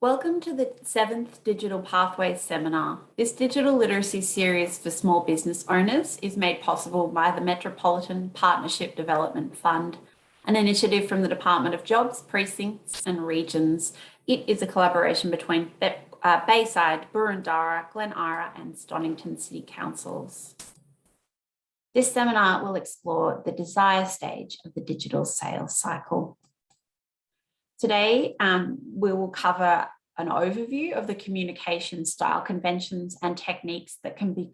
Welcome to the 7th Digital Pathways Seminar. This digital literacy series for small business owners is made possible by the Metropolitan Partnership Development Fund, an initiative from the Department of Jobs, Precincts and Regions. It is a collaboration between Bayside, Boroondara, Glen Eira and Stonington City Councils. This seminar will explore the desire stage of the digital sales cycle. Today, we will cover an overview of the communication style conventions and techniques that can be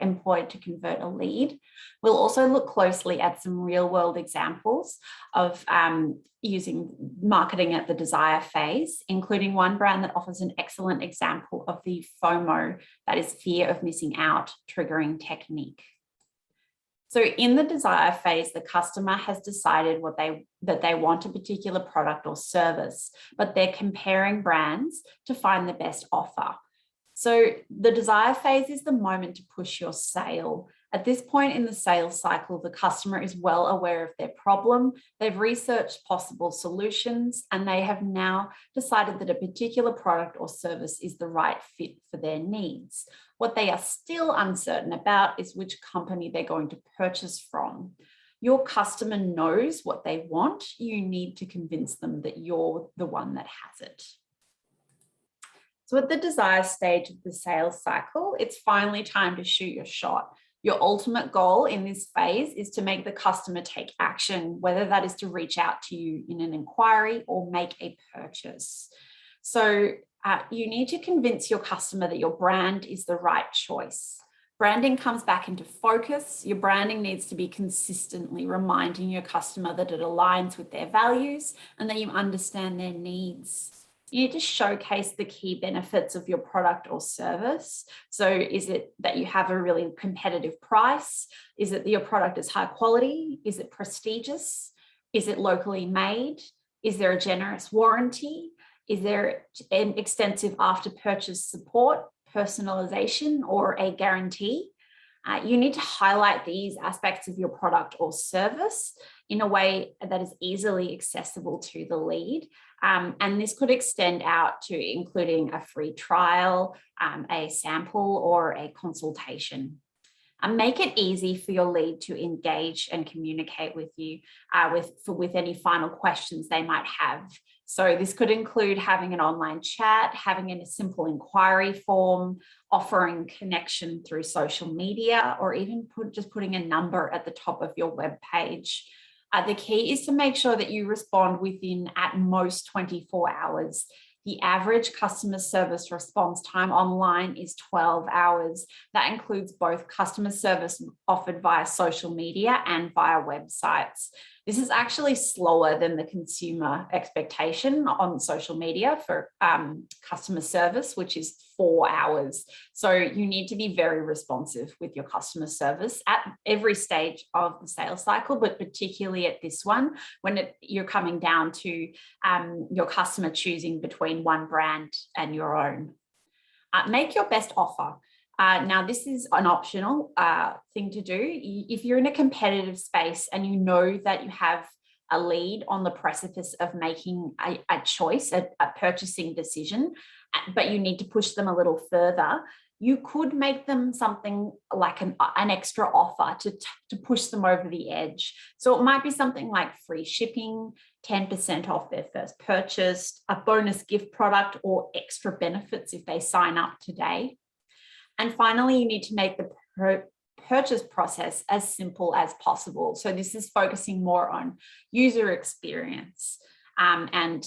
employed to convert a lead. We'll also look closely at some real-world examples of using marketing at the desire phase, including one brand that offers an excellent example of the FOMO, that is fear of missing out, triggering technique. So in the desire phase, the customer has decided that they want a particular product or service, but they're comparing brands to find the best offer. So the desire phase is the moment to push your sale. At this point in the sales cycle, the customer is well aware of their problem, they've researched possible solutions, and they have now decided that a particular product or service is the right fit for their needs. What they are still uncertain about is which company they're going to purchase from. Your customer knows what they want. You need to convince them that you're the one that has it. So at the desire stage of the sales cycle, it's finally time to shoot your shot. Your ultimate goal in this phase is to make the customer take action, whether that is to reach out to you in an inquiry or make a purchase. So you need to convince your customer that your brand is the right choice. Branding comes back into focus. Your branding needs to be consistently reminding your customer that it aligns with their values and that you understand their needs. You need to showcase the key benefits of your product or service. So is it that you have a really competitive price? Is it that your product is high quality? Is it prestigious? Is it locally made? Is there a generous warranty? Is there an extensive after-purchase support, personalization, or a guarantee? You need to highlight these aspects of your product or service in a way that is easily accessible to the lead. And this could extend out to including a free trial, a sample, or a consultation. Make it easy for your lead to engage and communicate with you with any final questions they might have. So this could include having an online chat, having a simple inquiry form, offering connection through social media, or even just putting a number at the top of your web page. The key is to make sure that you respond within at most 24 hours. The average customer service response time online is 12 hours. That includes both customer service offered via social media and via websites. This is actually slower than the consumer expectation on social media for customer service, which is 4 hours. So you need to be very responsive with your customer service at every stage of the sales cycle, but particularly at this one, when you're coming down to your customer choosing between one brand and your own. Make your best offer. Now, this is an optional thing to do. If you're in a competitive space and you know that you have a lead on the precipice of making a choice, a purchasing decision, but you need to push them a little further, you could make them something like an extra offer to push them over the edge. So it might be something like free shipping, 10% off their first purchase, a bonus gift product, or extra benefits if they sign up today. And finally, you need to make the purchase process as simple as possible. So this is focusing more on user experience and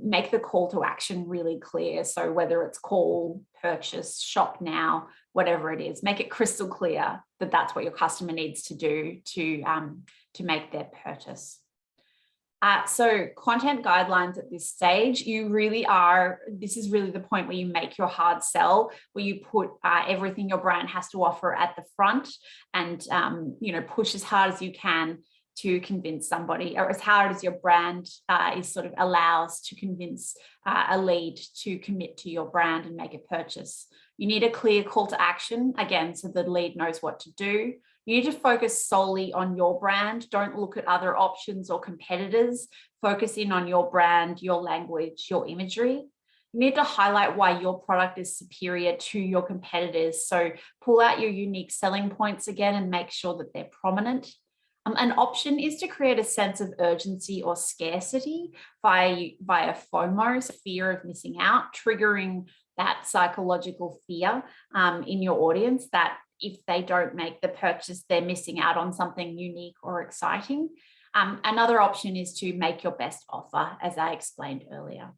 make the call to action really clear. So whether it's call, purchase, shop now, whatever it is, make it crystal clear that that's what your customer needs to do to make their purchase. So content guidelines at this stage, this is really the point where you make your hard sell, where you put everything your brand has to offer at the front and, push as hard as you can to convince somebody, or as hard as your brand allows to convince a lead to commit to your brand and make a purchase. You need a clear call to action, again, so the lead knows what to do. You need to focus solely on your brand. Don't look at other options or competitors. Focus in on your brand, your language, your imagery. You need to highlight why your product is superior to your competitors. So pull out your unique selling points again and make sure that they're prominent. An option is to create a sense of urgency or scarcity via FOMO, so fear of missing out, triggering that psychological fear in your audience that if they don't make the purchase, they're missing out on something unique or exciting. Another option is to make your best offer, as I explained earlier.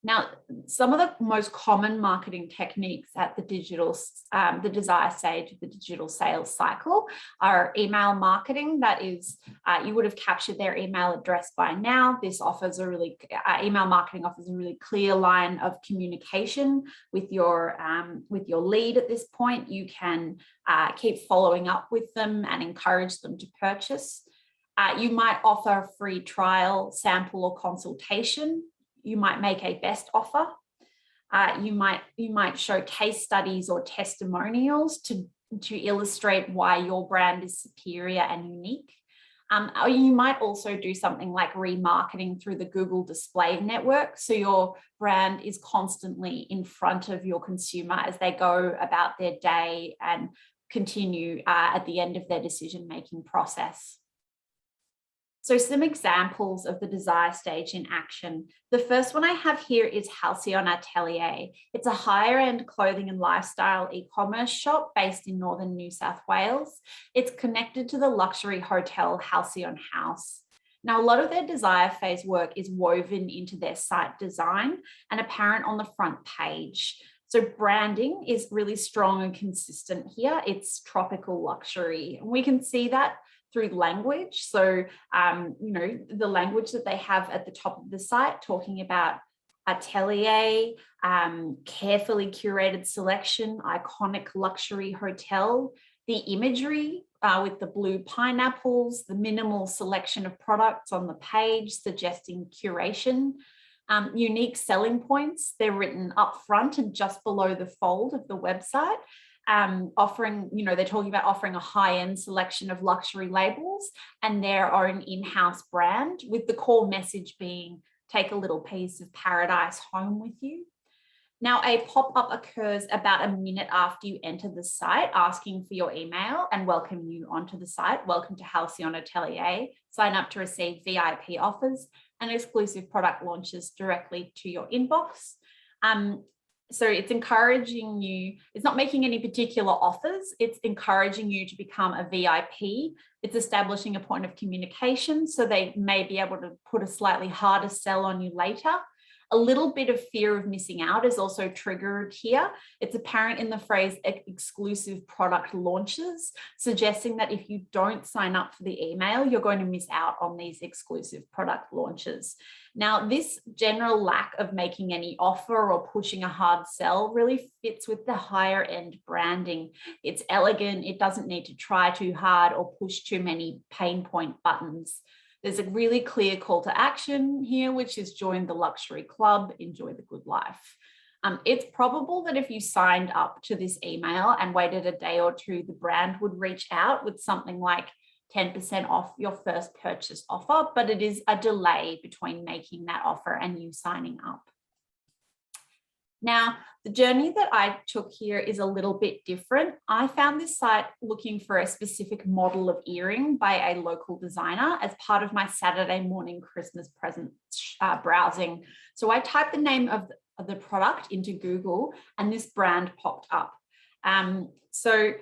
Now, some of the most common marketing techniques at the the desire stage of the digital sales cycle are email marketing. That is, you would have captured their email address by now. This offers a really, email marketing offers a really clear line of communication with your lead at this point. You can keep following up with them and encourage them to purchase. You might offer a free trial, sample, or consultation. You might make a best offer. You might show case studies or testimonials to illustrate why your brand is superior and unique. Or you might also do something like remarketing through the Google Display Network. So your brand is constantly in front of your consumer as they go about their day and continue at the end of their decision-making process. So some examples of the desire stage in action. The first one I have here is Halcyon Atelier. It's a higher end clothing and lifestyle e-commerce shop based in northern New South Wales. It's connected to the luxury hotel Halcyon House. Now, a lot of their desire phase work is woven into their site design and apparent on the front page. So branding is really strong and consistent here. It's tropical luxury. And we can see that through language. So, the language that they have at the top of the site, talking about atelier, carefully curated selection, iconic luxury hotel, the imagery with the blue pineapples, the minimal selection of products on the page, suggesting curation. Unique selling points, they're written up front and just below the fold of the website. Offering, they're talking about offering a high-end selection of luxury labels and their own in-house brand, with the core message being, take a little piece of paradise home with you. Now, a pop-up occurs about a minute after you enter the site, asking for your email and welcome you onto the site. Welcome to Halcyon Atelier. Sign up to receive VIP offers and exclusive product launches directly to your inbox. So it's encouraging you, it's not making any particular offers, it's encouraging you to become a VIP. It's establishing a point of communication so they may be able to put a slightly harder sell on you later. A little bit of fear of missing out is also triggered here. It's apparent in the phrase exclusive product launches, suggesting that if you don't sign up for the email, you're going to miss out on these exclusive product launches. Now, this general lack of making any offer or pushing a hard sell really fits with the higher end branding. It's elegant, it doesn't need to try too hard or push too many pain point buttons. There's a really clear call to action here, which is join the luxury club, enjoy the good life. It's probable that if you signed up to this email and waited a day or two, the brand would reach out with something like 10% off your first purchase offer, but it is a delay between making that offer and you signing up. Now, the journey that I took here is a little bit different. I found this site looking for a specific model of earring by a local designer as part of my Saturday morning Christmas present browsing. So I typed the name of the product into Google and this brand popped up. So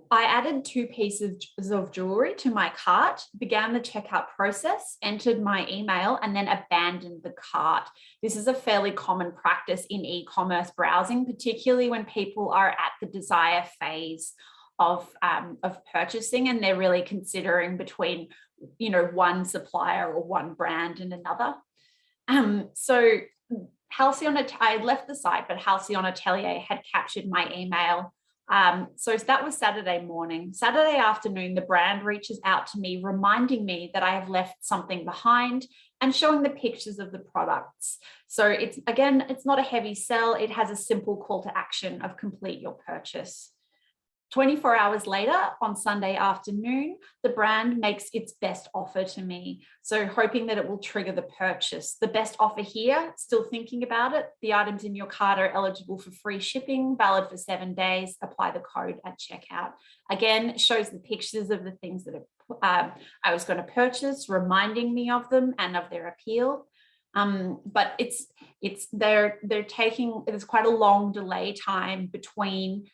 I added 2 pieces of jewelry to my cart, began the checkout process, entered my email, and then abandoned the cart. This is a fairly common practice in e-commerce browsing, particularly when people are at the desire phase of purchasing and they're really considering between, one supplier or one brand and another. So I left the site, but Halcyon Atelier had captured my email. So that was Saturday morning. Saturday afternoon, the brand reaches out to me, reminding me that I have left something behind and showing the pictures of the products. So it's not a heavy sell. It has a simple call to action of complete your purchase. 24 hours later, on Sunday afternoon, the brand makes its best offer to me. So hoping that it will trigger the purchase. The best offer here, still thinking about it, the items in your cart are eligible for free shipping, valid for 7 days, apply the code at checkout. Again, it shows the pictures of the things that I was going to purchase, reminding me of them and of their appeal. But they're taking, there's quite a long delay time between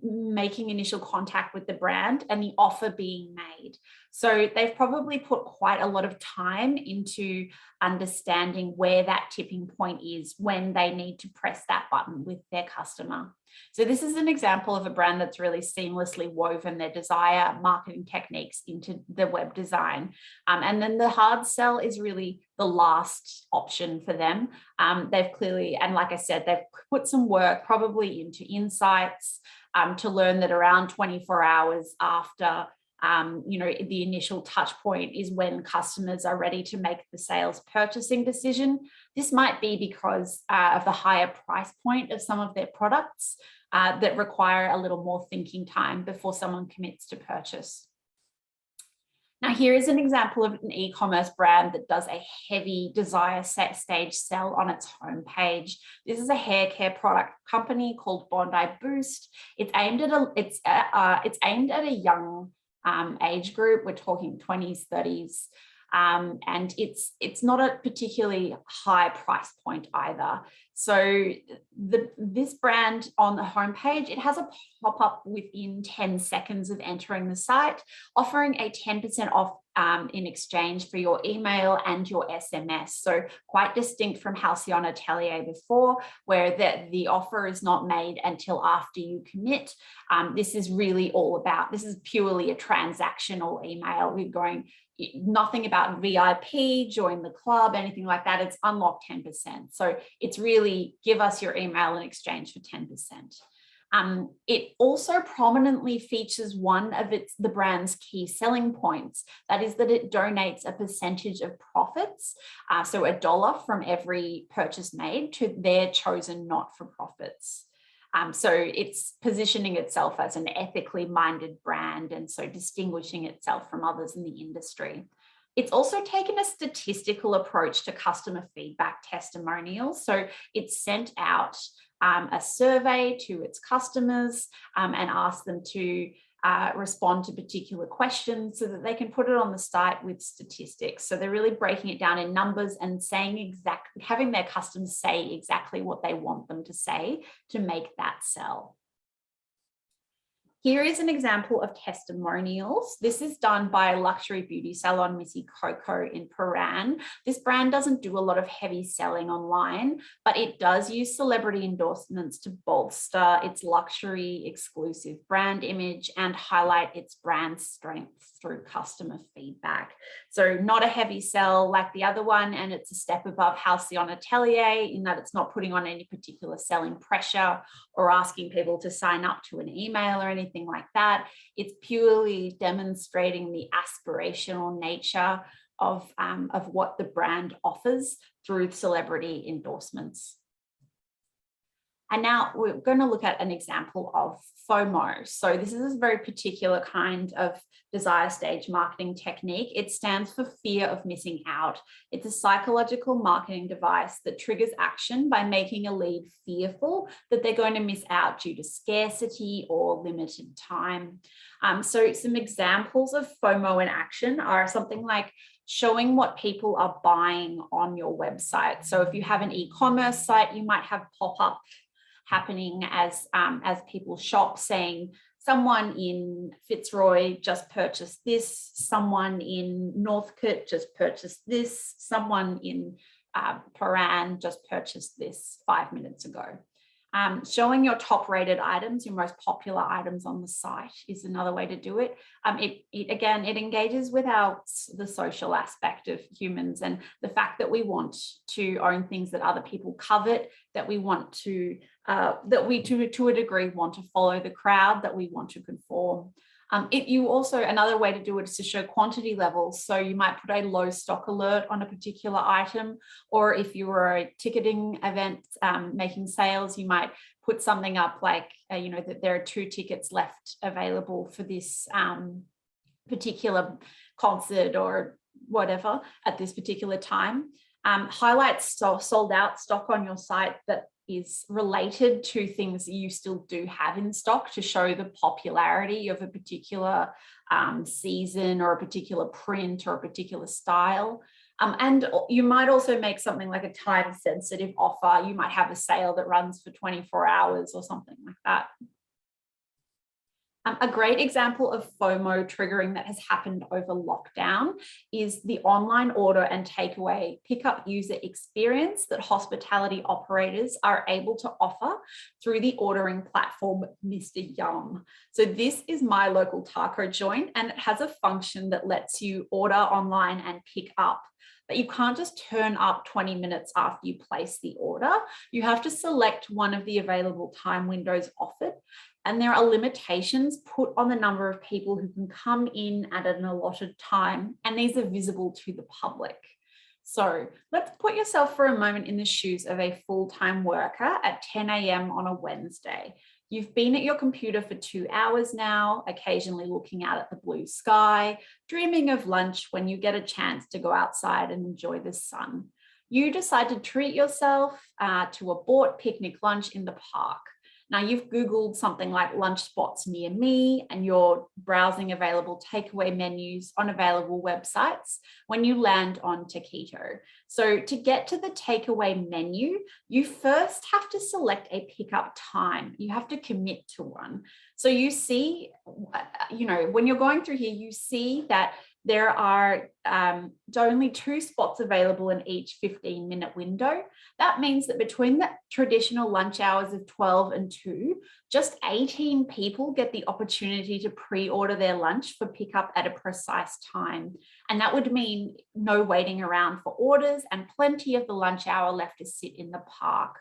making initial contact with the brand and the offer being made. So they've probably put quite a lot of time into understanding where that tipping point is when they need to press that button with their customer. So this is an example of a brand that's really seamlessly woven their desire marketing techniques into the web design. And then the hard sell is really the last option for them. They've clearly, and like I said, they've put some work probably into insights to learn that around 24 hours after the initial touch point is when customers are ready to make the sales purchasing decision. This might be because of the higher price point of some of their products that require a little more thinking time before someone commits to purchase. Now, here is an example of an e-commerce brand that does a heavy desire set stage sell on its homepage. This is a hair care product company called Bondi Boost. It's aimed at a young age group. We're talking 20s, 30s, and it's not a particularly high price point either. So this brand on the homepage, it has a pop-up within 10 seconds of entering the site, offering a 10% off in exchange for your email and your SMS. So quite distinct from Halcyon Atelier before, where the offer is not made until after you commit. This is really all about, this is purely a transactional email. We're going, nothing about VIP, join the club, anything like that. It's unlock 10%. So it's really give us your email in exchange for 10%. It also prominently features one of the brand's key selling points. That is that it donates a percentage of profits, so $1 from every purchase made, to their chosen not-for-profits. So it's positioning itself as an ethically minded brand, and so distinguishing itself from others in the industry. It's also taken a statistical approach to customer feedback testimonials. So it's sent out a survey to its customers and asked them to respond to particular questions so that they can put it on the site with statistics. So they're really breaking it down in numbers and saying having their customers say exactly what they want them to say to make that sell. Here is an example of testimonials. This is done by a luxury beauty salon, Missy Coco in Paran. This brand doesn't do a lot of heavy selling online, but it does use celebrity endorsements to bolster its luxury exclusive brand image and highlight its brand strength through customer feedback. So not a heavy sell like the other one, and it's a step above Halcyon Atelier in that it's not putting on any particular selling pressure or asking people to sign up to an email or anything like that. It's purely demonstrating the aspirational nature of what the brand offers through celebrity endorsements. And now we're going to look at an example of FOMO. So this is a very particular kind of desire stage marketing technique. It stands for fear of missing out. It's a psychological marketing device that triggers action by making a lead fearful that they're going to miss out due to scarcity or limited time. So some examples of FOMO in action are something like showing what people are buying on your website. So if you have an e-commerce site, you might have pop-up happening as people shop, saying someone in Fitzroy just purchased this, someone in Northcote just purchased this, someone in Paran just purchased this 5 minutes ago. Showing your top rated items, your most popular items on the site is another way to do it. It engages with the social aspect of humans and the fact that we want to own things that other people covet, that we want to, to a degree want to follow the crowd, that we want to conform. Another way to do it is to show quantity levels. So you might put a low stock alert on a particular item, or if you were a ticketing event making sales, you might put something up like, that there are 2 tickets left available for this particular concert or whatever at this particular time. Highlight sold out stock on your site that is related to things that you still do have in stock to show the popularity of a particular season or a particular print or a particular style. And you might also make something like a time sensitive offer. You might have a sale that runs for 24 hours or something like that. A great example of FOMO triggering that has happened over lockdown is the online order and takeaway pickup user experience that hospitality operators are able to offer through the ordering platform Mr. Yum. So this is my local taco joint, and it has a function that lets you order online and pick up. But you can't just turn up 20 minutes after you place the order. You have to select one of the available time windows offered. And there are limitations put on the number of people who can come in at an allotted time, and these are visible to the public. So let's put yourself for a moment in the shoes of a full-time worker at 10 a.m. on a Wednesday. You've been at your computer for 2 hours now, occasionally looking out at the blue sky, dreaming of lunch when you get a chance to go outside and enjoy the sun. You decide to treat yourself to a bought picnic lunch in the park. Now, you've Googled something like lunch spots near me, and you're browsing available takeaway menus on available websites when you land on Taquito. So to get to the takeaway menu, you first have to select a pickup time. You have to commit to one. So you see, when you're going through here, you see that there are only 2 spots available in each 15-minute window. That means that between the traditional lunch hours of 12 and 2, just 18 people get the opportunity to pre-order their lunch for pickup at a precise time. And that would mean no waiting around for orders and plenty of the lunch hour left to sit in the park.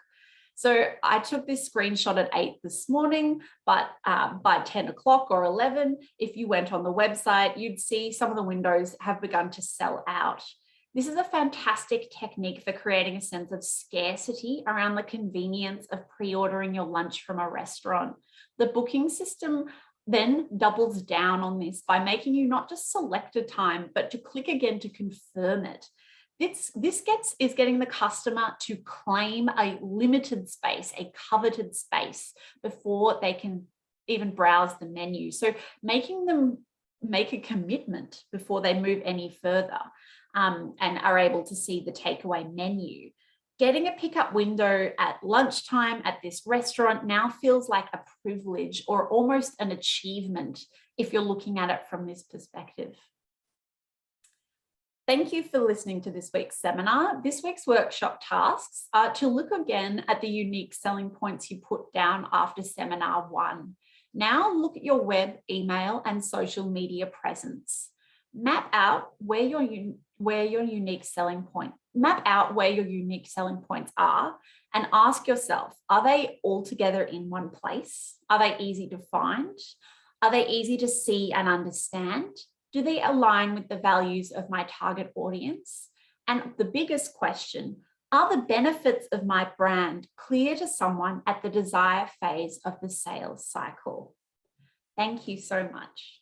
So I took this screenshot at 8 this morning, but by 10 o'clock or 11, if you went on the website, you'd see some of the windows have begun to sell out. This is a fantastic technique for creating a sense of scarcity around the convenience of pre-ordering your lunch from a restaurant. The booking system then doubles down on this by making you not just select a time, but to click again to confirm it. This is getting the customer to claim a limited space, a coveted space, before they can even browse the menu. So making them make a commitment before they move any further and are able to see the takeaway menu. Getting a pickup window at lunchtime at this restaurant now feels like a privilege or almost an achievement if you're looking at it from this perspective. Thank you for listening to this week's seminar. This week's workshop tasks are to look again at the unique selling points you put down after seminar 1. Now look at your web, email, and social media presence. Map out where your unique selling points are, and ask yourself, are they all together in one place? Are they easy to find? Are they easy to see and understand? Do they align with the values of my target audience? And the biggest question, are the benefits of my brand clear to someone at the desire phase of the sales cycle? Thank you so much.